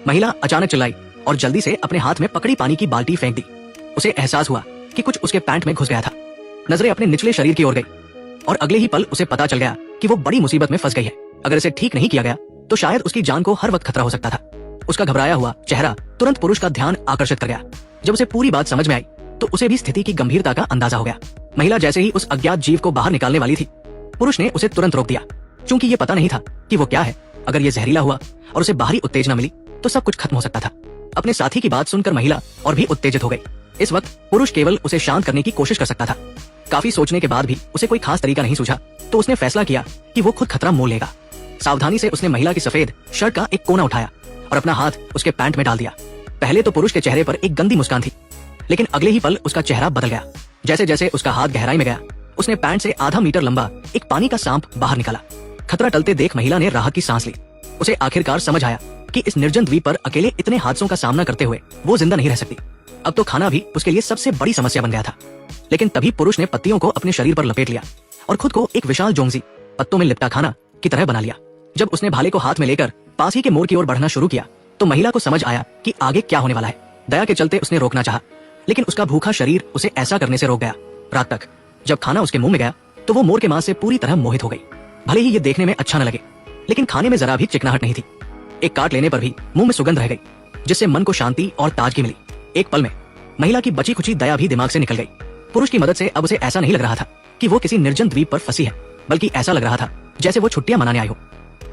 महिला अचानक चिल्लाई और जल्दी से अपने हाथ में पकड़ी पानी की बाल्टी फेंक दी। उसे एहसास हुआ कि कुछ उसके पैंट में घुस गया था। नजरें अपने निचले शरीर की ओर गई और अगले ही पल उसे पता चल गया कि वो बड़ी मुसीबत में फंस गई है। अगर इसे ठीक नहीं किया गया तो शायद उसकी जान को हर वक्त खतरा हो सकता था। उसका घबराया हुआ चेहरा तुरंत पुरुष का ध्यान आकर्षित कर गया। जब उसे पूरी बात समझ में आई तो उसे भी स्थिति की गंभीरता का अंदाजा हो गया। महिला जैसे ही उस अज्ञात जीव को बाहर निकालने वाली थी, पुरुष ने उसे तुरंत रोक दिया, क्योंकि ये पता नहीं था कि वो क्या है। अगर ये जहरीला हुआ और उसे बाहरी उत्तेजना मिली तो सब कुछ खत्म हो सकता था। अपने साथी की बात सुनकर महिला और भी उत्तेजित हो गई। इस वक्त पुरुष केवल उसे शांत करने की कोशिश कर सकता था। काफी सोचने के बाद भी उसे कोई खास तरीका नहीं सूझा तो उसने फैसला किया कि वो खुद खतरा मोल लेगा। सावधानी से उसने महिला की सफेद शर्ट का एक कोना उठाया और अपना हाथ उसके पैंट में डाल दिया। पहले तो पुरुष के चेहरे पर एक गंदी मुस्कान थी, लेकिन अगले ही पल उसका चेहरा बदल गया। जैसे जैसे उसका हाथ गहराई में गया, उसने पैंट से आधा मीटर लंबा एक पानी का सांप बाहर निकाला। खतरा टलते देख महिला ने राहत की सांस ली। उसे आखिरकार समझ आया कि इस निर्जन द्वीप पर अकेले इतने हादसों का सामना करते हुए वो जिंदा नहीं रह सकती। अब तो खाना भी उसके लिए सबसे बड़ी समस्या बन गया था। लेकिन तभी पुरुष ने पत्तियों को अपने शरीर पर लपेट लिया और खुद को एक विशाल जोंगजी पत्तों में लिपटा खाना की तरह बना लिया। जब उसने भाले को हाथ में लेकर पास ही के मोड़ की ओर बढ़ना शुरू किया तो महिला को समझ आया कि आगे क्या होने वाला है। दया के चलते उसने रोकना चाहा, लेकिन उसका भूखा शरीर उसे ऐसा करने से रोक गया। रात तक जब खाना उसके मुंह में गया तो वो मोर के मांस से पूरी तरह मोहित हो गई। भले ही ये देखने में अच्छा न लगे, लेकिन खाने में जरा भी चिकनाहट नहीं थी। एक काट लेने पर भी मुंह में सुगंध रह गई, जिससे मन को शांति और ताजगी मिली। एक पल में महिला की बची खुची दया भी दिमाग से निकल गई। पुरुष की मदद से अब उसे ऐसा नहीं लग रहा था कि वो किसी निर्जन द्वीप पर फंसी है, बल्कि ऐसा लग रहा था जैसे वो छुट्टियां मनाने आई हो।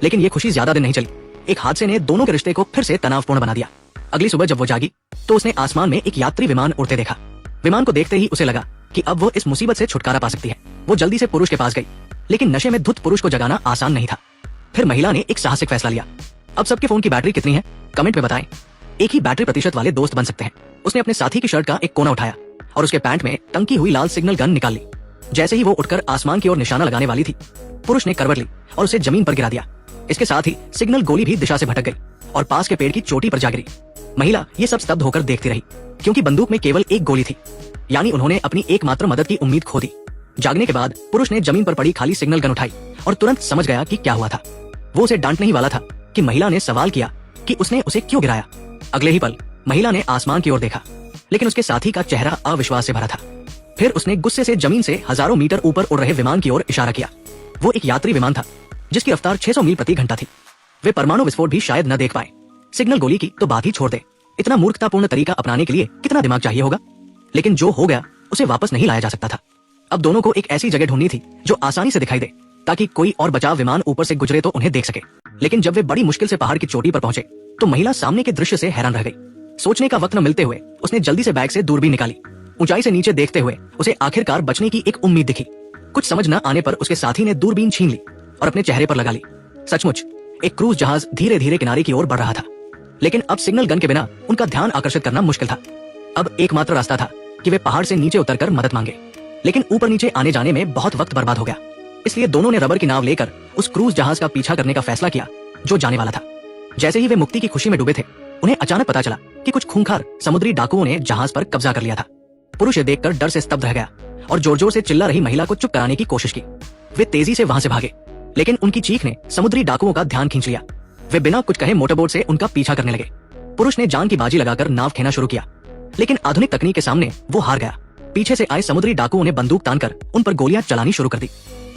लेकिन ये खुशी ज्यादा दिन नहीं चली। एक हादसे ने दोनों के रिश्ते को फिर से तनावपूर्ण बना दिया। अगली सुबह जब वो जागी तो उसने आसमान में एक यात्री विमान उड़ते देखा। विमान को देखते ही उसे लगा कि अब वो इस मुसीबत से छुटकारा पा सकती है। वो जल्दी से पुरुष के पास गई, लेकिन नशे में धुत पुरुष को जगाना आसान नहीं था। फिर महिला ने एक साहसिक फैसला लिया। अब सबके फोन की बैटरी कितनी है कमेंट में बताएं। एक ही बैटरी प्रतिशत वाले दोस्त बन सकते हैं। उसने अपने साथी की शर्ट का एक कोना उठाया और उसके पैंट में टंकी हुई लाल सिग्नल गन निकाल ली। जैसे ही वो उठकर आसमान की ओर निशाना लगाने वाली थी, पुरुष ने करवट ली और उसे जमीन पर गिरा दिया। इसके साथ ही सिग्नल गोली भी दिशा से भटक गई और पास के पेड़ की चोटी पर जा गिरी। महिला ये सब स्तब्ध होकर देखती रही, क्योंकि बंदूक में केवल एक गोली थी। यानी उन्होंने अपनी एकमात्र मदद की उम्मीद खो दी। जागने के बाद पुरुष ने जमीन पर पड़ी खाली सिग्नल गन उठाई और तुरंत समझ गया कि क्या हुआ था। वो उसे डांटने ही वाला था कि महिला ने सवाल किया कि उसने उसे क्यों गिराया। अगले ही पल महिला ने आसमान की ओर देखा, लेकिन उसके साथी का चेहरा अविश्वास से भरा था। फिर उसने गुस्से से जमीन से हजारों मीटर ऊपर उड़ रहे विमान की ओर इशारा किया। वो एक यात्री विमान था जिसकी रफ्तार 600 मील प्रति घंटा थी। वे परमाणु विस्फोट भी शायद न देख पाए। सिग्नल गोली की तो बात ही छोड़ दे। इतना मूर्खतापूर्ण तरीका अपनाने के लिए कितना दिमाग चाहिए होगा। लेकिन जो हो गया उसे वापस नहीं लाया जा सकता था। अब दोनों को एक ऐसी जगह ढूंढनी थी जो आसानी से दिखाई दे, ताकि कोई और बचाव विमान ऊपर से गुजरे तो उन्हें देख सके। लेकिन जब वे बड़ी मुश्किल से पहाड़ की चोटी पर पहुंचे तो महिला सामने के दृश्य से हैरान रह गई। सोचने का वक्त न मिलते हुए उसने जल्दी से बैग से दूरबीन निकाली। ऊंचाई से नीचे देखते हुए उसे आखिरकार बचने की एक उम्मीद दिखी। कुछ समझ न आने पर उसके साथी ने दूरबीन छीन ली और अपने चेहरे पर लगा ली। सचमुच एक क्रूज जहाज धीरे धीरे किनारे की ओर बढ़ रहा था, लेकिन अब सिग्नल गन के बिना उनका ध्यान आकर्षित करना मुश्किल था। अब एकमात्र रास्ता था कि वे पहाड़ से नीचे उतरकर मदद मांगे, लेकिन ऊपर नीचे आने जाने में बहुत वक्त बर्बाद हो गया। इसलिए दोनों ने रबर की नाव लेकर उस क्रूज जहाज का पीछा करने का फैसला किया जो जाने वाला था। जैसे ही वे मुक्ति की खुशी में डूबे थे, उन्हें अचानक पता चला कि कुछ खूंखार समुद्री डाकुओं ने जहाज पर कब्जा कर लिया था। पुरुष ये देखकर डर से स्तब्ध रह गया और जोर जोर से चिल्ला रही महिला को चुप कराने की कोशिश की। वे तेजी से वहां से भागे, लेकिन उनकी चीख ने समुद्री डाकुओं का ध्यान खींच लिया। वे बिना कुछ कहे मोटरबोट से उनका पीछा करने लगे। पुरुष ने जान की बाजी लगाकर नाव खेना शुरू किया, लेकिन आधुनिक तकनीक के सामने वो हार गया। पीछे से आए समुद्री डाकुओं ने बंदूक तानकर उन पर गोलियां चलानी शुरू कर दी।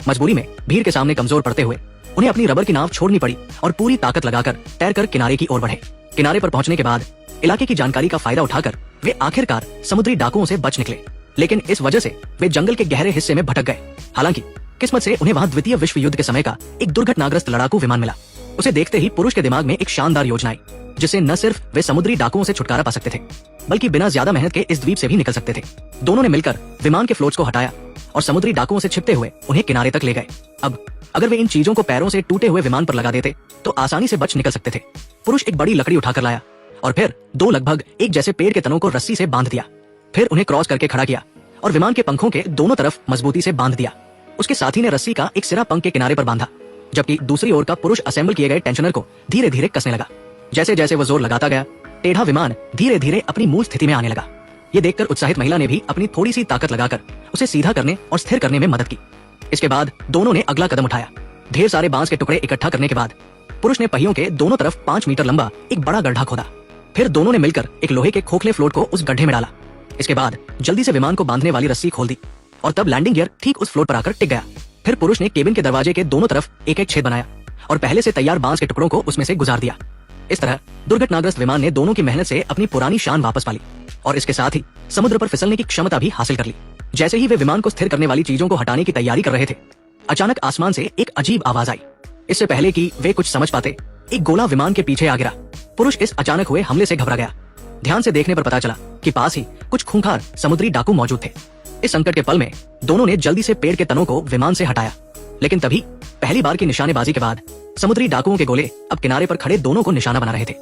मजबूरी में भीड़ के सामने कमजोर पड़ते हुए उन्हें अपनी रबर की नाव छोड़नी पड़ी और पूरी ताकत लगाकर तैरकर किनारे की ओर बढ़े। किनारे पर पहुंचने के बाद इलाके की जानकारी का फायदा उठाकर वे आखिरकार समुद्री डाकुओं से बच निकले, लेकिन इस वजह से वे जंगल के गहरे हिस्से में भटक गए। हालांकि किस्मत से उन्हें वहां द्वितीय विश्व युद्ध के समय का एक दुर्घटनाग्रस्त लड़ाकू विमान मिला। उसे देखते ही पुरुष के दिमाग में एक शानदार योजना आई, जिससे न सिर्फ वे समुद्री डाकुओं से छुटकारा पा सकते थे, बल्कि बिना ज्यादा मेहनत के इस द्वीप से भी निकल सकते थे। दोनों ने मिलकर विमान के फ्लोट्स को हटाया और समुद्री डाकुओं से छिपते हुए उन्हें किनारे तक ले गए। अब अगर वे इन चीजों को पैरों से टूटे हुए विमान पर लगा देते तो आसानी से बच निकल सकते थे। पुरुष एक बड़ी लकड़ी उठाकर लाया और फिर दो लगभग एक जैसे पेड़ के तनों को रस्सी से बांध दिया। फिर उन्हें क्रॉस करके खड़ा किया और विमान के पंखों के दोनों तरफ मजबूती से बांध दिया। उसके साथी ने रस्सी का एक सिरा पंख के किनारे पर बांधा, जबकि दूसरी ओर का पुरुष असेंबल किए गए टेंशनर को धीरे धीरे कसने लगा। जैसे जैसे वो जोर लगाता गया, टेढ़ा विमान धीरे धीरे अपनी मूल स्थिति में आने लगा। ये देखकर उत्साहित महिला ने भी अपनी थोड़ी सी ताकत लगाकर उसे सीधा करने और स्थिर करने में मदद की। इसके बाद दोनों ने अगला कदम उठाया। ढेर सारे बांस के टुकड़े इकट्ठा करने के बाद पुरुष ने पहियों के दोनों तरफ 5 मीटर लंबा एक बड़ा गड्ढा खोदा। फिर दोनों ने मिलकर एक लोहे के खोखले फ्लोट को उस गड्ढे में डाला। इसके बाद जल्दी से विमान को बांधने वाली रस्सी खोल दी और तब लैंडिंग गियर ठीक उस फ्लोट पर आकर टिक गया। फिर पुरुष ने केबिन के दरवाजे के दोनों तरफ एक एक छेद बनाया और पहले से तैयार बांस के टुकड़ों को उसमें से गुजार दिया। इस तरह दुर्घटनाग्रस्त विमान ने दोनों की मेहनत से अपनी पुरानी शान वापस पा ली और इसके साथ ही समुद्र पर फिसलने की क्षमता भी हासिल कर ली। जैसे ही वे विमान को स्थिर करने वाली चीजों को हटाने की तैयारी कर रहे थे, अचानक आसमान से एक अजीब आवाज आई। इससे पहले कि वे कुछ समझ पाते, एक गोला विमान के पीछे आ गिरा। पुरुष इस अचानक हुए हमले से घबरा गया। ध्यान से देखने पर पता चला कि पास ही कुछ खूंखार समुद्री डाकू मौजूद थे। इस संकट के पल में दोनों ने जल्दी से पेड़ के तनों को विमान से हटाया, लेकिन तभी पहली बार की निशानेबाजी के बाद समुद्री डाकुओं के गोले अब किनारे पर खड़े दोनों को निशाना बना रहे थे।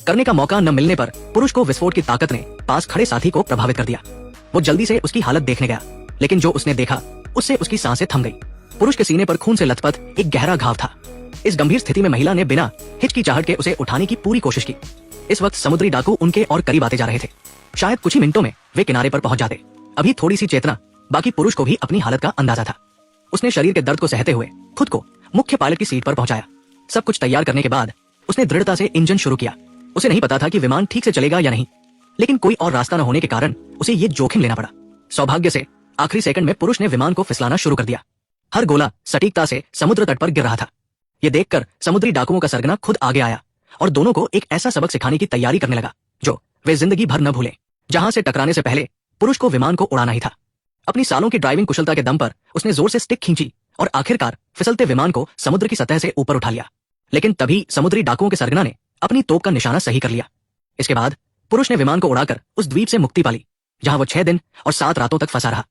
करने का मौका न मिलने पर पुरुष को विस्फोट की ताकत ने पास खड़े साथी को प्रभावित कर दिया। वो जल्दी से उसकी हालत देखने गया, लेकिन जो उसने देखा उससे उसकी सांसें थम गई। पुरुष के सीने पर खून से लथपथ एक गहरा घाव था। इस गंभीर स्थिति में महिला ने बिना हिचकिचाहट के उसे उठाने की पूरी कोशिश की। इस वक्त समुद्री डाकू उनके और करीब आते जा रहे थे। शायद कुछ ही मिनटों में वे किनारे पर पहुंच जाते। अभी थोड़ी सी चेतना बाकी पुरुष को भी अपनी हालत का अंदाजा था। उसने शरीर के दर्द को सहते हुए खुद को मुख्य पायलट की सीट पर पहुंचाया। सब कुछ तैयार करने के बाद उसने दृढ़ता से इंजन शुरू किया। उसे नहीं पता था कि विमान ठीक से चलेगा या नहीं, लेकिन कोई और रास्ता न होने के कारण उसे ये जोखिम लेना पड़ा। सौभाग्य से आखिरी सेकंड में पुरुष ने विमान को फिसलाना शुरू कर दिया। हर गोला सटीकता से समुद्र तट पर गिर रहा था। ये देखकर समुद्री डाकुओं का सरगना खुद आगे आया और दोनों को एक ऐसा सबक सिखाने की तैयारी करने लगा जो वे जिंदगी भर न भूलें। जहां से टकराने से पहले पुरुष को विमान को उड़ाना ही था। अपनी सालों की ड्राइविंग कुशलता के दम पर उसने जोर से स्टिक खींची और आखिरकार फिसलते विमान को समुद्र की सतह से ऊपर उठा लिया। लेकिन तभी समुद्री डाकुओं के सरगना ने अपनी तोप का निशाना सही कर लिया। इसके बाद पुरुष ने विमान को उड़ाकर उस द्वीप से मुक्ति पाली, जहां वो 6 दिन और 7 रातों तक फंसा रहा।